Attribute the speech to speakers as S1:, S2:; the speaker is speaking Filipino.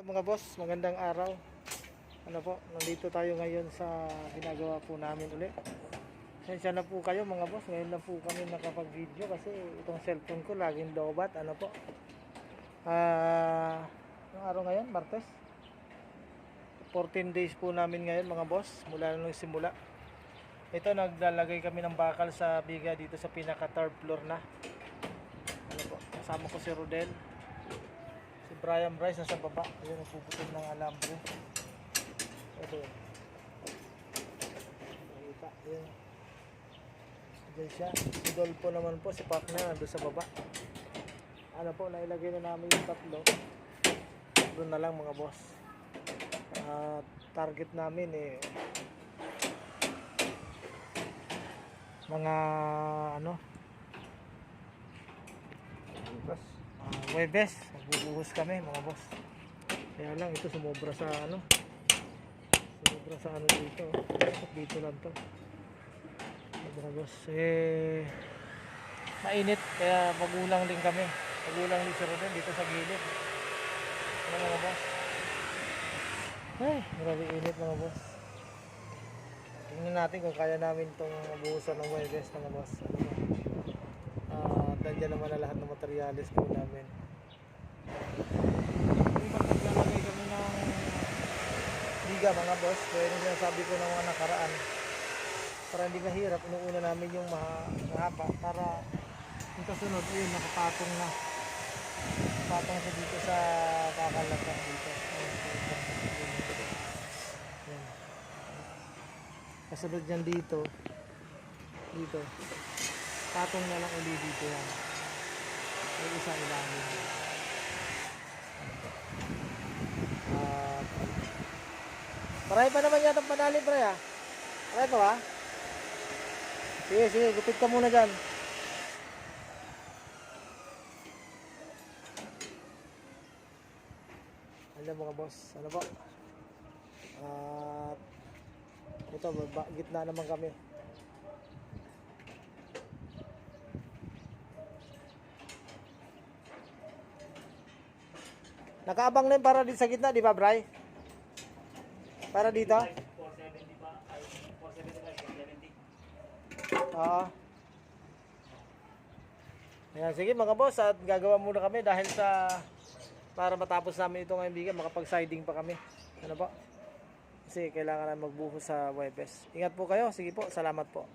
S1: Mga boss, magandang araw. Ano po, nandito tayo ngayon sa ginagawa po namin ulit. Sensya na po kayo mga boss, ngayon na po kami nakapag-video kasi itong cellphone ko laging lobat. Ano po, yung araw ngayon, Martes. 14 days po namin ngayon mga boss, mula nung simula. Ito, naglalagay kami ng bakal sa biga dito sa pinaka third floor na. Ano po, kasama ko si Rodel. Si Brian Bryce nasa baba. Ayun, nagpuputol ng alambre. Ito yun. Nakita. Ayun. Diyan siya. Si Dolpo naman po, si partner, nandun sa baba. Ano po, nailagay na namin yung tatlo. Doon na lang mga boss. Target namin mga ano, Webes, magbubuhos kami mga boss. Kaya lang ito sumobra sa ano dito. Dito lang to mga boss. Mainit kaya magulang din kami. Magulang din si Rodel dito sa gilid. Ano mga boss? Ay, marami init mga boss. Tingnan natin kung kaya namin itong mabuhusan ng Webes mga boss. Nandiyan naman na lahat ng materyales po namin. Naglalagay kami ng biga mga boss. Kaya yung sinasabi ko ng mga nakaraan, para hindi mahirap, inuuna namin yung mahaba para yung kasunod, ayun, nakapatong na. Patong siya dito sa kakalatan dito. Ayan. Kasunod yan dito. Patong na lang ulit dito yan. Yung isa ilalim. Paray pa naman yata panalim, Paray ha? Paray pa ba? Sige, gupit ka muna dyan. Ayan mga boss, ano po? Ito, gitna naman kami. Nakaabang na yung para dito sa gitna, di ba, Bray? Para dito? 470 ba? 470. Oo. Ayan, sige mga boss, at gagawa muna kami dahil para matapos namin ito ngayong biga, makapag-siding pa kami. Ano po? Kasi kailangan na magbuhos sa Webes. Ingat po kayo. Sige po, salamat po.